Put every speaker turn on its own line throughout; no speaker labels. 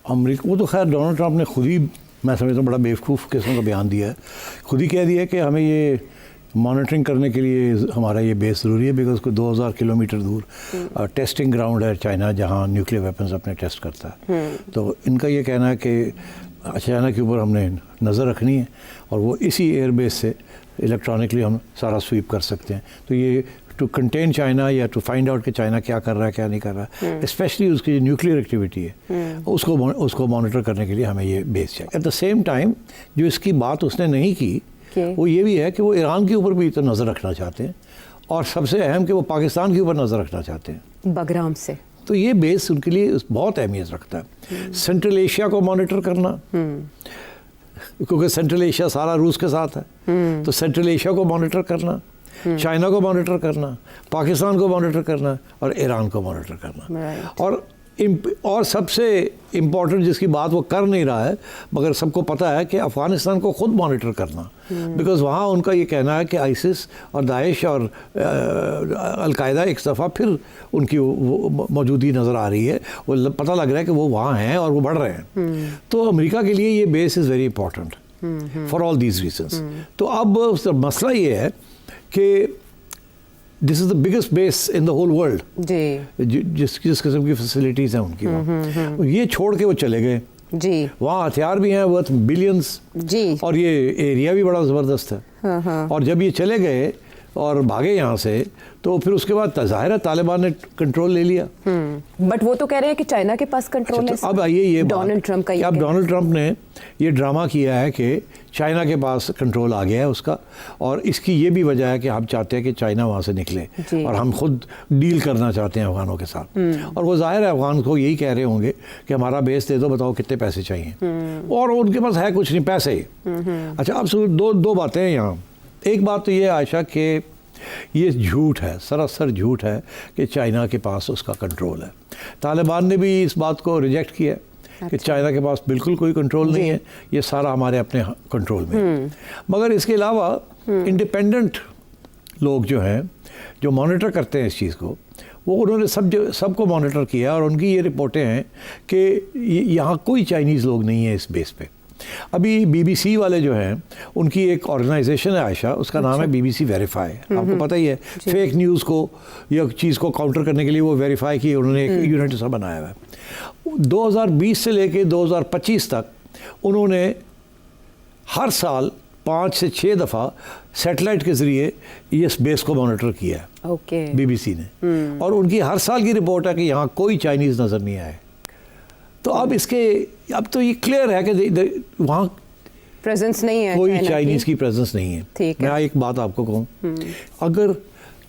America, वो तो खैर डोनाल्ड ट्रंप ने खुद ही, मैं समझता हूँ, बड़ा बेवकूफ़ किस्म का बयान दिया है। खुद ही कह दिया है कि हमें ये मॉनिटरिंग करने के लिए हमारा ये बेस ज़रूरी है, बिकॉज कोई 2000 किलोमीटर दूर टेस्टिंग ग्राउंड है चाइना, जहाँ न्यूक्लियर वेपन्स अपने टेस्ट करता है। तो इनका ये कहना है कि चाइना के ऊपर हमने नज़र रखनी है और वो इसी एयरबेस से इलेक्ट्रॉनिकली हम सारा स्वीप कर सकते हैं। तो ये टू कंटेन चाइना या टू फाइंड आउट कि चाइना क्या कर रहा है क्या नहीं कर रहा है, स्पेशली उसकी जो न्यूक्लियर एक्टिविटी है उसको मॉनिटर करने के लिए हमें ये बेस चाहिए। एट द सेम टाइम जो इसकी बात उसने नहीं की वो ये भी है कि वो ईरान के ऊपर भी तो नज़र रखना चाहते हैं, और सबसे अहम कि वो पाकिस्तान के ऊपर नज़र रखना चाहते हैं
बगराम से। तो
ये बेस उनके लिए बहुत अहमियत रखता है। सेंट्रल एशिया को मॉनिटर करना, क्योंकि सेंट्रल एशिया सारा रूस के साथ है, तो सेंट्रल एशिया को मॉनिटर करना, चाइना को मॉनिटर करना, पाकिस्तान को मॉनिटर करना और ईरान को मॉनिटर करना। और सबसे इम्पॉर्टेंट जिसकी बात वो कर नहीं रहा है मगर सबको पता है कि अफ़गानिस्तान को ख़ुद मॉनिटर करना, बिकॉज़ वहाँ उनका ये कहना है कि आईसिस और दाइश और अलकायदा एक दफ़ा फिर उनकी मौजूदगी नज़र आ रही है, वो पता लग रहा है कि वो वहाँ हैं और वो बढ़ रहे हैं। तो अमेरिका के लिए ये base is very important for all these reasons. तो अब मसला ये है कि this is the biggest base in the whole world, जिस किस्म की फैसिलिटीज़ हैं उनकी वहाँ, ये छोड़ के वो चले गए जी। वहाँ हथियार भी हैं वर्थ बिलियंस जी, और ये एरिया भी बड़ा ज़बरदस्त है। और जब ये चले गए और भागे यहाँ से, तो फिर उसके बाद ज़ाहिर है तालिबान ने कंट्रोल ले लिया।
बट वो तो कह रहे हैं कि चाइना के पास कंट्रोल है।
तो अब आइए ये
डोनाल्ड ट्रंप का,
अब डोनाल्ड ट्रंप ने ये ड्रामा किया है कि चाइना के पास कंट्रोल आ गया है उसका, और इसकी ये भी वजह है कि हम चाहते हैं कि चाइना वहाँ से निकले और हम खुद डील करना चाहते हैं अफगानों के साथ। और वो ज़ाहिर है अफगान को यही कह रहे होंगे कि हमारा बेस दे दो, बताओ कितने पैसे चाहिए, और उनके पास है कुछ नहीं, पैसे ही। अच्छा, अब दो बातें हैं यहाँ। एक बात तो ये आयशा कि ये झूठ है, सरासर झूठ है कि चाइना के पास उसका कंट्रोल है। तालिबान ने भी इस बात को रिजेक्ट किया कि चाइना के पास बिल्कुल कोई कंट्रोल नहीं है, ये सारा हमारे अपने कंट्रोल में। मगर इसके अलावा इंडिपेंडेंट लोग जो हैं, जो मॉनिटर करते हैं इस चीज़ को, वो उन्होंने सबको मॉनिटर किया, और उनकी ये रिपोर्टें हैं कि यहाँ कोई चाइनीज़ लोग नहीं है इस बेस पे। अभी बीबीसी वाले जो हैं, उनकी एक ऑर्गेनाइजेशन है आयशा, उसका नाम है बीबीसी वेरीफाई। आपको पता ही है, फेक न्यूज़ को या चीज़ को काउंटर करने के लिए वो वेरीफाई की उन्होंने एक यूनिट सा बनाया हुआ है। 2020 से लेके 2025 तक उन्होंने हर साल 5 से 6 दफ़ा सैटेलाइट के ज़रिए इस बेस को मॉनिटर किया है बीबीसी ने, और उनकी हर साल की रिपोर्ट है कि यहाँ कोई चाइनीज़ नज़र नहीं आए। तो अब तो ये क्लियर है कि वहाँ
प्रेजेंस नहीं है,
कोई चाइनीज़ की प्रेजेंस नहीं है। मैं एक बात आपको कहूँ, अगर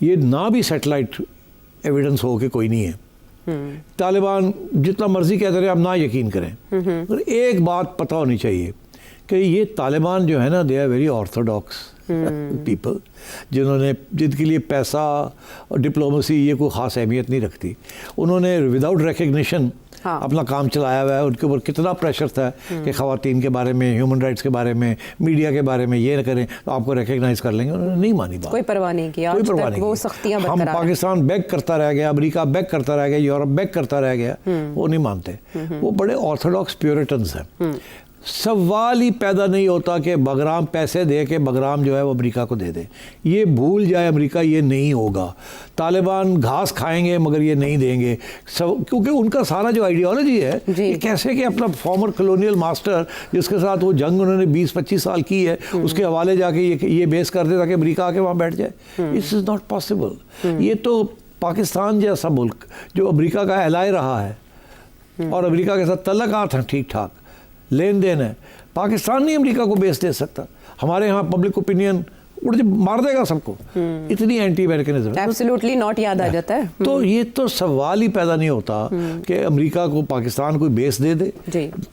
ये ना भी सैटेलाइट एविडेंस हो कि कोई नहीं है, तालिबान जितना मर्जी कहते रहे, आप ना यकीन करें, मगर एक बात पता होनी चाहिए कि ये तालिबान जो है ना, they are very orthodox people, जिनके लिए पैसा और डिप्लोमेसी ये कोई ख़ास अहमियत नहीं रखती। उन्होंने विदाउट रिकग्निशन अपना काम चलाया हुआ है। उनके ऊपर कितना प्रेशर था कि ख़वातीन के बारे में, ह्यूमन राइट्स के बारे में, मीडिया के बारे में ये न करें तो आपको रिकग्नाइज़ कर लेंगे। उन्होंने नहीं मानी बात,
कोई परवाह नहीं किया, कोई परवाह नहीं, वो सख्तियां
हम पाकिस्तान बैक करता रह गया, अमेरिका बैक करता रह गया, यूरोप बैक करता रह गया, वो नहीं मानते। वो बड़े ऑर्थोडॉक्स प्योरिटन्स हैं। सवाल ही पैदा नहीं होता कि बगराम पैसे दे के बगराम जो है वो अमेरिका को दे दे। ये भूल जाए अमेरिका, ये नहीं होगा। तालिबान घास खाएंगे मगर ये नहीं देंगे, क्योंकि उनका सारा जो आइडियोलॉजी है ये कैसे कि अपना फॉर्मर कॉलोनियल मास्टर जिसके साथ वो जंग उन्होंने 20-25 साल की है, उसके हवाले जाके ये बेस कर दे ताकि अमेरिका आके वहाँ बैठ जाए। This is not possible. ये तो पाकिस्तान जैसा मुल्क जो अमेरिका का एलाय रहा है और अमेरिका के साथ तल्लुकात हैं, ठीक ठाक लेन देन है, पाकिस्तान नहीं अमेरिका को बेच दे सकता। हमारे यहाँ पब्लिक ओपिनियन मार देगा सबको, इतनी एंटी अमेरिकनिज्म,
एब्सोल्युटली नॉट याद आ जाता है।
तो ये तो सवाल ही पैदा नहीं होता कि अमेरिका को पाकिस्तान कोई बेस दे दे।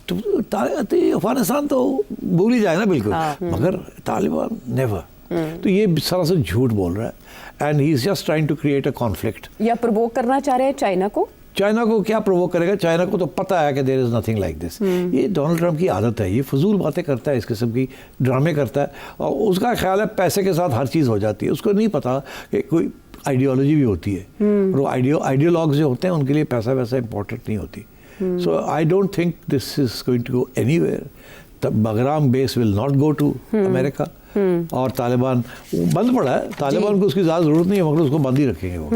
तो अफगानिस्तान तो भूल ही जाए ना बिल्कुल, मगर तालिबान नेवर। तो ये सरासर झूठ बोल रहा है, and he is just trying to create a conflict.
या प्रोवोक करना चाह रहे हैं चाइना को।
चाइना को क्या प्रोवोक करेगा? चाइना को तो पता है कि there is nothing like this. ये डोनाल्ड ट्रंप की आदत है, ये फजूल बातें करता है, इस किस्म की ड्रामे करता है, और उसका ख्याल है पैसे के साथ हर चीज़ हो जाती है। उसको नहीं पता कि कोई आइडियोलॉजी भी होती है, और वो आइडियोलॉग्स जो होते हैं उनके लिए पैसा वैसा इंपॉर्टेंट नहीं होती। So I don't think this is going to go anywhere. The Bagram base will not go to America. और तालिबान बंद पड़ा है, तालिबान को उसकी ज़्यादा ज़रूरत नहीं है, मगर उसको बंद ही रखेंगे वो.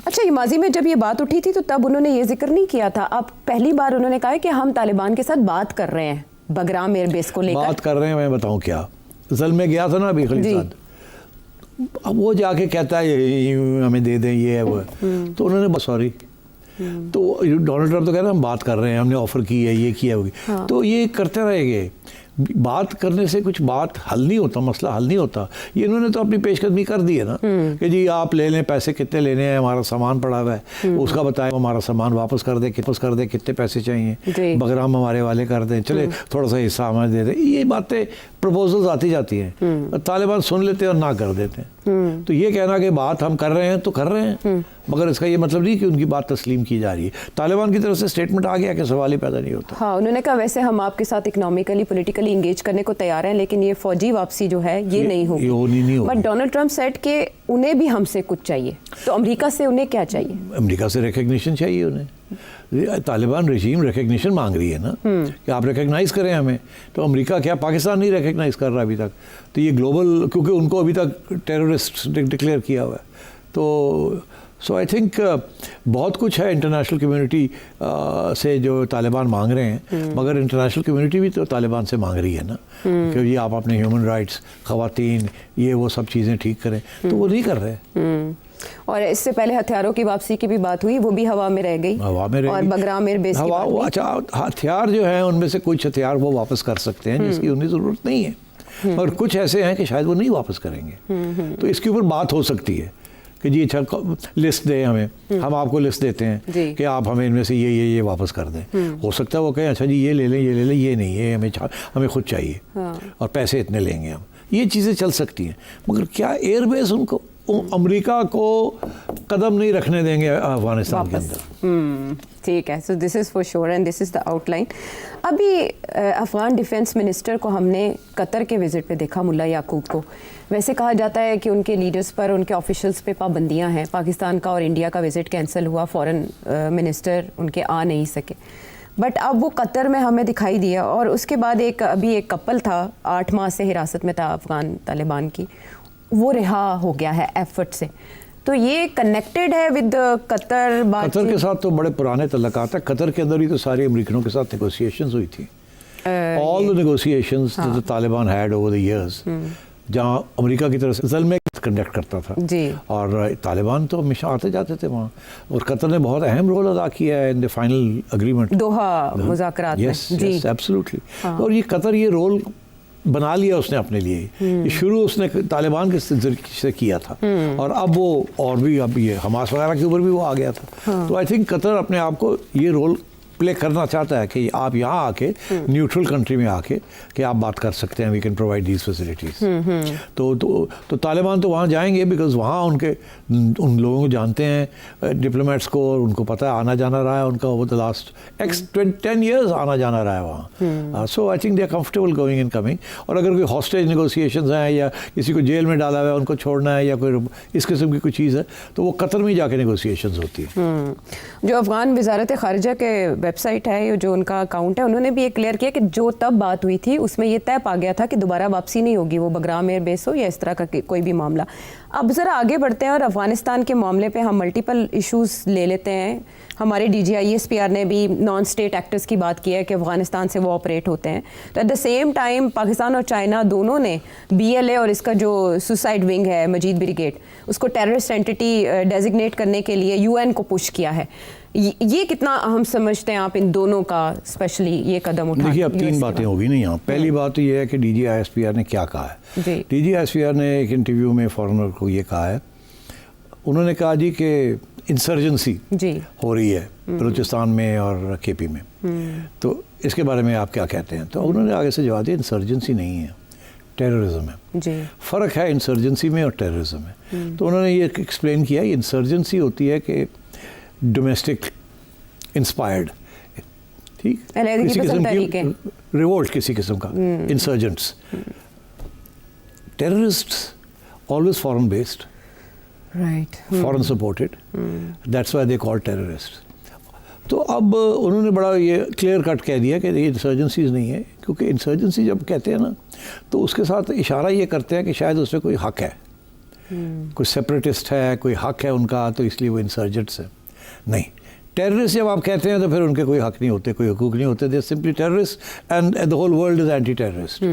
अच्छा, ये माजी में जब ये बात उठी थी तो तब उन्होंने ये जिक्र नहीं किया था. अब पहली बार उन्होंने कहा है कि हम तालिबान के साथ बात कर रहे हैं बगराम एयरबेस को लेकर.
बात कर रहे हैं, मैं बताऊं क्या. जल में गया था ना अभी खलीफाद, अब वो जाके कहता है ये हमें दे दें, ये है वो. तो उन्होंने सॉरी, तो डोनाल्ड ट्रंप तो कह रहे हैं हम बात कर रहे हैं, हमने ऑफर की है, ये किया होगी. हाँ. तो ये करते रहेंगे. बात करने से कुछ बात हल नहीं होता, मसला हल नहीं होता. ये इन्होंने तो अपनी पेशकदमी कर दी है ना कि जी आप ले लें, पैसे कितने लेने हैं, हमारा सामान पड़ा हुआ है, उसका बताएं, हमारा सामान वापस कर दे, कितने पैसे चाहिए, बगराम हमारे वाले कर दें, चले थोड़ा सा हिस्सा हमें दे दें. ये बातें प्रपोजल्स आती जाती हैं, तालिबान सुन लेते हैं और ना कर देते हैं. तो ये कहना कि बात हम कर रहे हैं तो कर रहे हैं, मगर इसका ये मतलब नहीं कि उनकी बात तस्लीम की जा रही है. तालिबान की तरफ से स्टेटमेंट आ गया कि सवाल ही पैदा नहीं होता.
हाँ, उन्होंने कहा वैसे हम आपके साथ इकोनॉमिकली पॉलिटिकली इंगेज करने को तैयार हैं, लेकिन ये फौजी वापसी जो है ये नहीं होगी. बट डोनाल्ड ट्रंप सेड कि उन्हें भी हमसे कुछ चाहिए. तो अमेरिका से उन्हें क्या चाहिए?
अमेरिका से रिकग्निशन चाहिए उन्हें. तालिबान रजीम रिकग्निशन मांग रही है ना कि आप रिकग्नाइज करें हमें. तो अमेरिका क्या, पाकिस्तान नहीं रिकग्नाइज कर रहा अभी तक. तो ये ग्लोबल, क्योंकि उनको अभी तक टेररिस्ट डिक्लेयर किया हुआ है. तो सो आई थिंक बहुत कुछ है इंटरनेशनल कम्युनिटी से जो तालिबान मांग रहे हैं, मगर इंटरनेशनल कम्युनिटी भी तो तालिबान से मांग रही है ना कि ये आप अपने ह्यूमन राइट्स, ख़वातीन, ये वो सब चीज़ें ठीक करें. तो वो नहीं कर रहे.
और इससे पहले हथियारों की वापसी की भी बात हुई, वो भी हवा में रह गई.
हवा में रह गई.
और बगराम एयरबेस की बात हुई.
अच्छा, हथियार जो हैं उनमें से कुछ हथियार वो वापस कर सकते हैं जिसकी उन्हें ज़रूरत नहीं है, और कुछ ऐसे हैं कि शायद वो नहीं वापस करेंगे. तो इसके ऊपर बात हो सकती है कि जी अच्छा लिस्ट दें हमें, हम आपको लिस्ट देते हैं कि आप हमें इनमें से ये वापस कर दें. हो सकता है वो कहें अच्छा जी ये ले लें, ये नहीं, ये हमें खुद चाहिए. हाँ. और पैसे इतने लेंगे हम. ये चीज़ें चल सकती हैं, मगर क्या एयरबेस उनको अमेरिका को कदम नहीं रखने देंगे अफगानिस्तान के अंदर.
ठीक है. So this is for sure and this is the outline. अभी अफगान डिफेंस मिनिस्टर को हमने कतर के विज़िट पे देखा, मुल्ला याकूब को. वैसे कहा जाता है कि उनके लीडर्स पर, उनके ऑफिशियल्स पे पाबंदियां हैं. पाकिस्तान का और इंडिया का विज़िट कैंसिल हुआ, फॉरेन मिनिस्टर उनके आ नहीं सके. बट अब वो कतर में हमें दिखाई दिया. और उसके बाद अभी एक कपल था, 8 माह से हिरासत में था अफगान तालिबान की, वो रिहा हो गया है एफर्ट से. तो ये कनेक्टेड है विद कतर.
कतर के साथ तो बड़े पुराने तल्लुकात है. कतर के अंदर ही तो सारे अमेरिकनों के साथ नेगोशिएशंस हुई थी. All the negotiations that the Taliban had over the years, जहाँ अमेरिका की तरफ से जल में कंडक्ट करता था जी. और तालिबान तो हमेशा आते जाते थे वहाँ, और कतर ने बहुत अहम रोल अदा किया है इन द फाइनल एग्रीमेंट, दोहा
मुज़ाकरात में.
Yes absolutely. और ये कतर ये रोल बना लिया उसने अपने लिए. शुरू उसने तालिबान के से किया था, और अब वो और भी, अब ये हमास वगैरह के ऊपर भी वो आ गया था. तो आई थिंक कतर अपने आप को ये रोल प्ले करना चाहता है कि आप यहाँ आके न्यूट्रल कंट्री में आके कि आप बात कर सकते हैं, we can provide these facilities. तो तालिबान तो वहाँ जाएंगे बिकॉज वहाँ उन लोगों को जानते हैं, डिप्लोमेट्स को, और उनको पता है आना जाना रहा है उनका ओवर द लास्ट 10 years आना जाना रहा है वहाँ. So I think they are comfortable going and coming. और अगर कोई हॉस्टेज नेगोशिएशंस हैं या किसी को जेल में डाला हुआ है उनको छोड़ना है या कोई इस किस्म की कोई चीज़ है, तो वो कतर में ही जाके नेगोशिएशंस होती है.
जो अफगान वजारत खारिजा के वेबसाइट है, जो उनका अकाउंट है, उन्होंने भी ये क्लियर किया कि जो तब बात हुई थी उसमें ये तय पा गया था कि दोबारा वापसी नहीं होगी, वो बगराम एयरबेस हो या इस तरह का कोई भी मामला. अब ज़रा आगे बढ़ते हैं और अफगानिस्तान के मामले पे हम मल्टीपल इश्यूज़ ले लेते हैं. हमारे DGISPR ने भी नॉन स्टेट एक्टर्स की बात की है कि अफगानिस्तान से वो ऑपरेट होते हैं. तो at the same time Pakistan और चाइना दोनों ने BLA और इसका जो सुसाइड विंग है मजीद ब्रिगेड, उसको टेररिस्ट एंटिटी डेजिग्नेट करने के लिए UN को पुश किया है. ये कितना अहम समझते हैं आप इन दोनों का, स्पेशली ये कदम उठाना?
देखिए, अब 3 बातें होगी ना यहाँ. पहली बात तो ये है कि DGISPR ने क्या कहा है. DGISPR ने एक इंटरव्यू में फॉरेनर को ये कहा है, उन्होंने कहा जी कि इंसर्जेंसी हो रही है बलूचिस्तान में और KP में. तो इसके बारे में आप क्या कहते हैं? तो उन्होंने आगे से जवाब दिया, इंसर्जेंसी नहीं है, टेररिज्म है. फ़र्क है इंसर्जेंसी में और टेररिज्म में. तो उन्होंने ये एक्सप्लेन किया, इंसर्जेंसी होती है कि डोमेस्टिक इंस्पायर्ड, ठीक, किसी किस्म की रिवोल्ट, किसी किस्म का insurgents. Terrorists always foreign based,
right,
foreign supported, that's why they call terrorists. तो अब उन्होंने बड़ा ये क्लियर कट कह दिया कि ये इंसर्जेंसीज नहीं है, क्योंकि इंसर्जेंसी जब कहते हैं ना तो उसके साथ इशारा ये करते हैं कि शायद उसमें कोई हक है, कोई सेपरेटिस्ट है, कोई हक है उनका, तो इसलिए वो इंसर्जेंट्स है। नहीं, टेररिस्ट जब आप कहते हैं तो फिर उनके कोई हक नहीं होते, कोई हकूक नहीं होते, they simply terrorist and the whole world is anti terrorist.